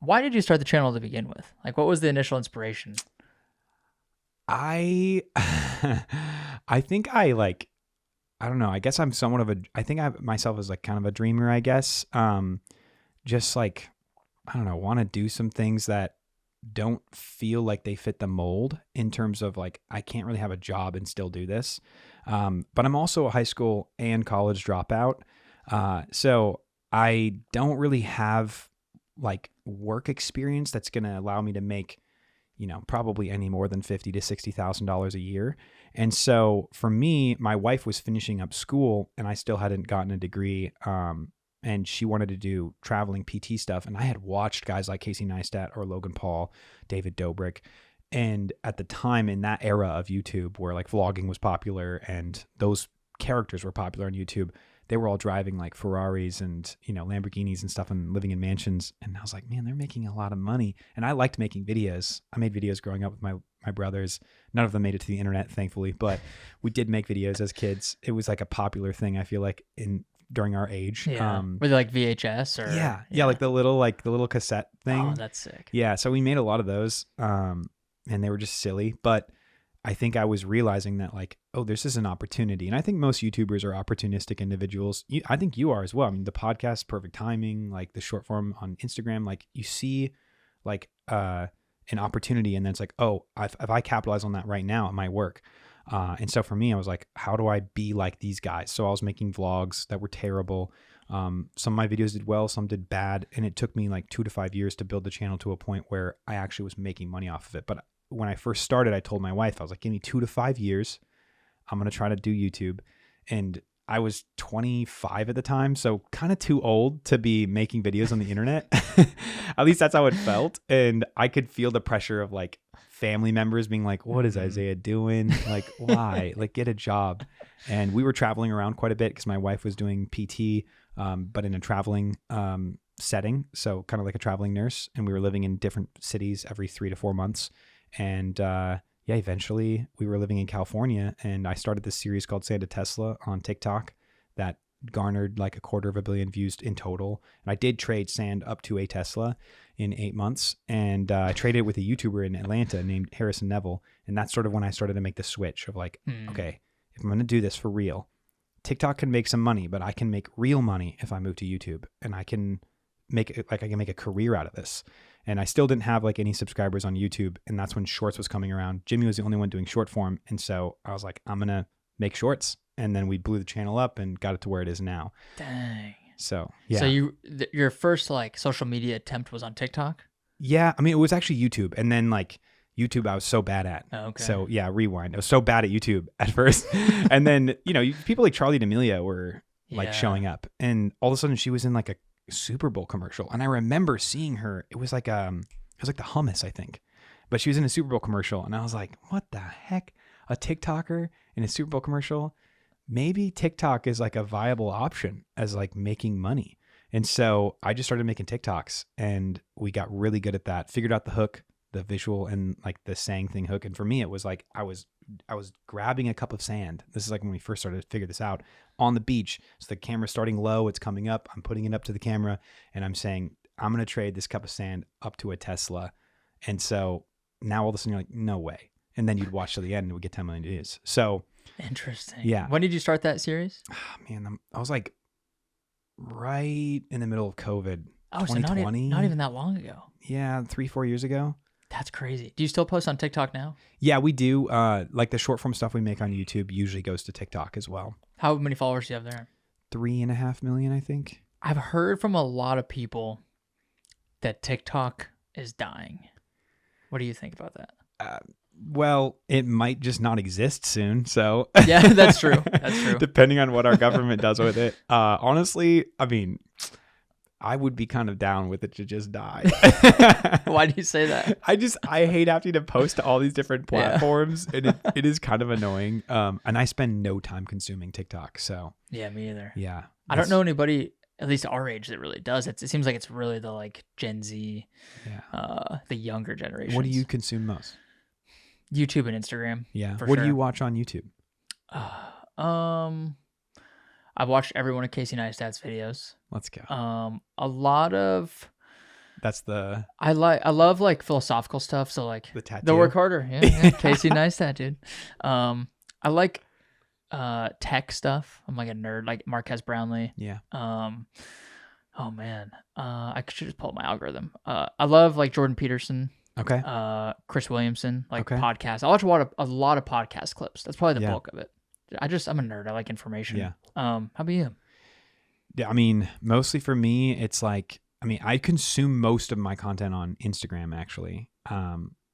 Why did you start the channel to begin with? Like, what was the initial inspiration? I I think I like I don't know. I guess I'm somewhat of a I think I myself as like kind of a dreamer, I guess. Just like I don't know, want to do some things that don't feel like they fit the mold in terms of like I can't really have a job and still do this. But I'm also a high school and college dropout. So I don't really have like work experience that's going to allow me to make, probably any more than $50,000 to $60,000 a year. And so for me, my wife was finishing up school and I still hadn't gotten a degree. And she wanted to do traveling PT stuff. And I had watched guys like Casey Neistat or Logan Paul, David Dobrik. And at the time in that era of YouTube where like vlogging was popular and those characters were popular on YouTube, they were all driving like Ferraris and, Lamborghinis and stuff and living in mansions. And I was like, man, they're making a lot of money. And I liked making videos. I made videos growing up with my brothers. None of them made it to the internet, thankfully, but we did make videos as kids. It was like a popular thing, I feel like, during our age. Yeah. Were they like VHS or? Yeah. Like the little cassette thing. Oh, that's sick. Yeah. So we made a lot of those. And they were just silly, but I think I was realizing that like, oh, this is an opportunity. And I think most YouTubers are opportunistic individuals. I think you are as well. I mean, the podcast, perfect timing, like the short form on Instagram, like you see like, an opportunity and then it's like, oh, if I capitalize on that right now, it might work. And so for me, I was like, how do I be like these guys? So I was making vlogs that were terrible. Some of my videos did well, some did bad. And it took me like 2 to 5 years to build the channel to a point where I actually was making money off of it. But when I first started, I told my wife, I was like, give me 2 to 5 years. I'm going to try to do YouTube. And I was 25 at the time, so kind of too old to be making videos on the internet. At least that's how it felt. And I could feel the pressure of like family members being like, what is Isaiah doing? Like, why? Like, get a job. And we were traveling around quite a bit because my wife was doing PT, but in a traveling setting. So kind of like a traveling nurse. And we were living in different cities every 3 to 4 months. And eventually we were living in California and I started this series called Sand to Tesla on TikTok that garnered like 250 million views in total. And I did trade sand up to a Tesla in 8 months. And I traded with a YouTuber in Atlanta named Harrison Neville. And that's sort of when I started to make the switch of like, okay, if I'm going to do this for real, TikTok can make some money, but I can make real money if I move to YouTube and I can make a career out of this. And I still didn't have like any subscribers on YouTube. And that's when Shorts was coming around. Jimmy was the only one doing short form. And so I was like, I'm going to make Shorts. And then we blew the channel up and got it to where it is now. Dang. So, yeah. So your first like social media attempt was on TikTok? Yeah. I mean, it was actually YouTube. And then like YouTube, I was so bad at. Oh, okay. So yeah, rewind. I was so bad at YouTube at first. And then, people like Charli D'Amelio were like showing up. And all of a sudden she was in like a Super Bowl commercial. And I remember seeing her. It was like the hummus, I think. But she was in a Super Bowl commercial. And I was like, what the heck? A TikToker in a Super Bowl commercial? Maybe TikTok is like a viable option as like making money. And so I just started making TikToks and we got really good at that. Figured out the hook, the visual and like the saying thing hook. And for me, it was like I was grabbing a cup of sand. This is like when we first started to figure this out on the beach. So the camera's starting low, it's coming up. I'm putting it up to the camera and I'm saying, I'm going to trade this cup of sand up to a Tesla. And so now all of a sudden you're like, no way. And then you'd watch to the end and it would get 10 million views. So interesting. Yeah. When did you start that series? Oh, man, I was like right in the middle of COVID. Oh, 2020. So not even that long ago. Yeah, 3-4 years ago. That's crazy. Do you still post on TikTok now? Yeah, we do. Like the short form stuff we make on YouTube usually goes to TikTok as well. How many followers do you have there? 3.5 million, I think. I've heard from a lot of people that TikTok is dying. What do you think about that? Well, it might just not exist soon. So yeah, that's true. That's true. Depending on what our government does with it. Honestly, I mean, I would be kind of down with it to just die. Why do you say that? I hate having to post to all these different platforms. And it is kind of annoying. And I spend no time consuming TikTok. So yeah, me either. Yeah. I don't know anybody, at least our age, that really does. It seems like it's really the like Gen Z, the younger generation. What do you consume most? YouTube and Instagram. Yeah. What do you watch on YouTube? I've watched every one of Casey Neistat's videos. Let's go. A lot of That's the I love like philosophical stuff. So like the tattoo. the Work Harder. Yeah. Casey Neistat, dude. I like tech stuff. I'm like a nerd, like Marquez Brownlee. Yeah. Oh man. I should just pull up my algorithm. I love like Jordan Peterson. Okay. Chris Williamson, like Okay. podcasts. I watch a lot of podcast clips. That's probably the Yeah. bulk of it. I'm a nerd. I like information. Yeah. How about you? Yeah, I mean, mostly for me, it's like, I mean, I consume most of my content on Instagram actually,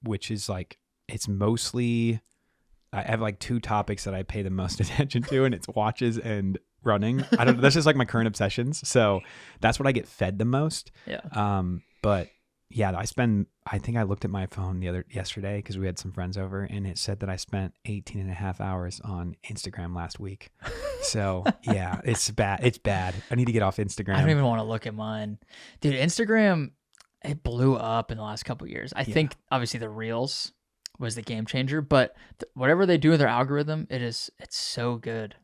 which is like, it's mostly, I have like two topics that I pay the most attention to, and it's watches and running. I don't know. That's just like my current obsessions. So that's what I get fed the most. Yeah. But yeah, I think I looked at my phone yesterday because we had some friends over, and it said that I spent 18 and a half hours on Instagram last week. So yeah, it's bad. It's bad. I need to get off Instagram. I don't even want to look at mine, dude. Instagram, it blew up in the last couple of years. I think obviously the Reels was the game changer, but whatever they do with their algorithm, it's so good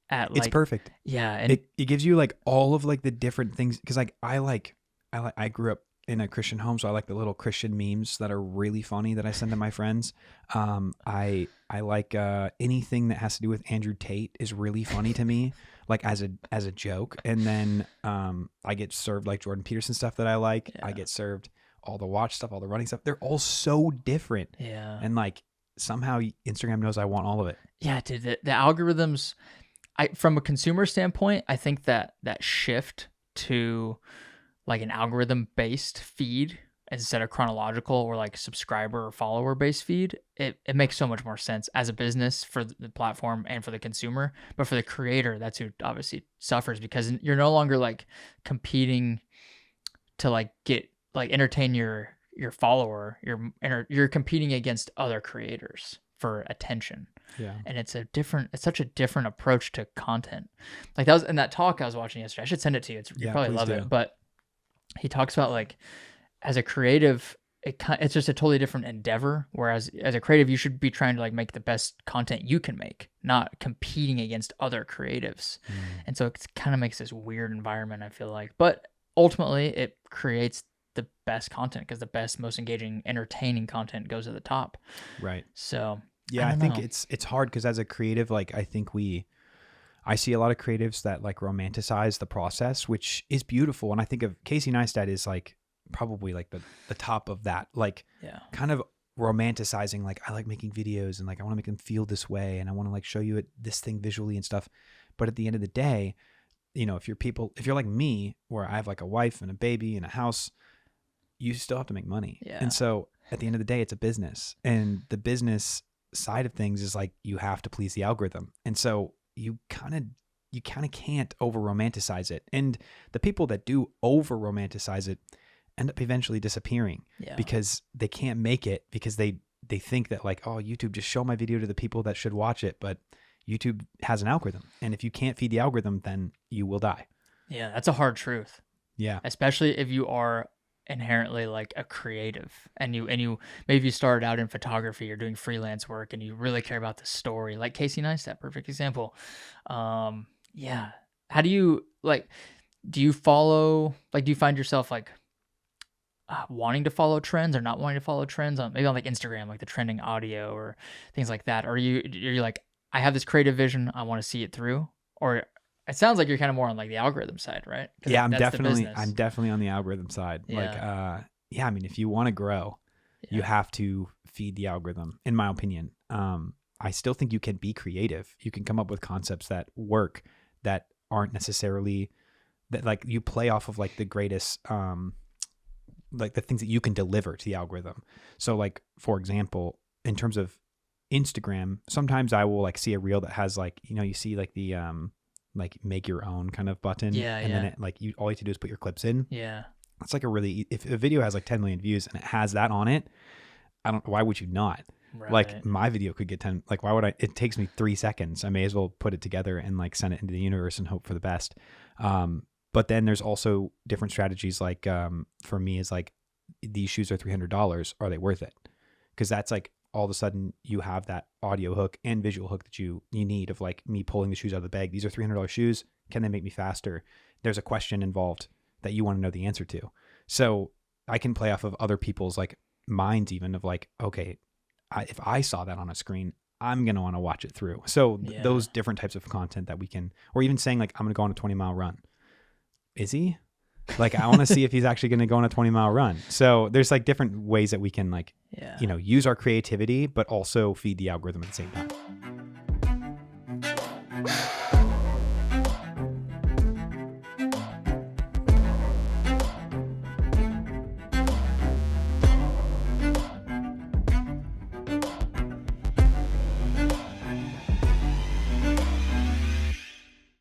at like, it's perfect. Yeah, and it gives you like all of like the different things, because like I grew up in a Christian home, so I like the little Christian memes that are really funny that I send to my friends. I like anything that has to do with Andrew Tate is really funny to me, like as a joke. And then I get served like Jordan Peterson stuff that I like. Yeah. I get served all the watch stuff, all the running stuff. They're all so different. Yeah. And like somehow Instagram knows I want all of it. Yeah, dude. The algorithms, from a consumer standpoint, I think that shift to like an algorithm based feed instead of chronological or like subscriber or follower based feed, it makes so much more sense as a business for the platform and for the consumer. But for the creator, that's who obviously suffers, because you're no longer like competing to like entertain your follower. You're competing against other creators for attention. Yeah. And it's such a different approach to content. Like that was in that talk I was watching yesterday. I should send it to you. You probably love it. But he talks about like as a creative, it's just a totally different endeavor. Whereas as a creative, you should be trying to like make the best content you can make, not competing against other creatives. And so it kind of makes this weird environment, I feel like. But ultimately, it creates the best content, because the best, most engaging, entertaining content goes to the top. Right. So yeah, I think it's hard, because as a creative, like I see a lot of creatives that like romanticize the process, which is beautiful. And I think of Casey Neistat is like probably like the top of that, like kind of romanticizing, like I like making videos and like I want to make them feel this way and I want to like show you this thing visually and stuff. But at the end of the day, you know, if you're like me, where I have like a wife and a baby and a house, you still have to make money. Yeah. And so at the end of the day, it's a business, and the business side of things is like you have to please the algorithm. And so you kind of can't over romanticize it. And the people that do over romanticize it end up eventually disappearing because they can't make it, because they think that like, oh, YouTube, just show my video to the people that should watch it. But YouTube has an algorithm, and if you can't feed the algorithm, then you will die. Yeah, that's a hard truth. Yeah. Especially if you are inherently like a creative, and maybe if you started out in photography or doing freelance work and you really care about the story, like Casey Neistat, perfect example. Yeah. How do you do you find yourself like wanting to follow trends or not wanting to follow trends maybe on like Instagram, like the trending audio or things like that? Or you're like, I have this creative vision, I want to see it through? Or it sounds like you're kind of more on like the algorithm side, right? Yeah, I'm definitely on the algorithm side. Yeah. Like, I mean, if you want to grow, you have to feed the algorithm, in my opinion. I still think you can be creative. You can come up with concepts that work, that aren't necessarily that like you play off of like the greatest, like the things that you can deliver to the algorithm. So like, for example, in terms of Instagram, sometimes I will like see a reel that has like, you know, you see like the, like make your own kind of button. And then it, like all you have to do is put your clips in. Yeah. It's like if a video has like 10 million views and it has that on it, why would you not? Right. Like my video could get 10, like why would it takes me 3 seconds. I may as well put it together and like send it into the universe and hope for the best. But then there's also different strategies. Like, for me is like, these shoes are $300. Are they worth it? Cause that's like, all of a sudden you have that audio hook and visual hook that you need of like me pulling the shoes out of the bag. These are $300 shoes. Can they make me faster? There's a question involved that you want to know the answer to. So I can play off of other people's like minds, even of like, okay, if I saw that on a screen, I'm going to want to watch it through. So those different types of content that we can, or even saying like, I'm going to go on a 20-mile run. Is he? Like, I want to see if he's actually going to go on a 20-mile run. So there's like different ways that we can like, use our creativity, but also feed the algorithm at the same time.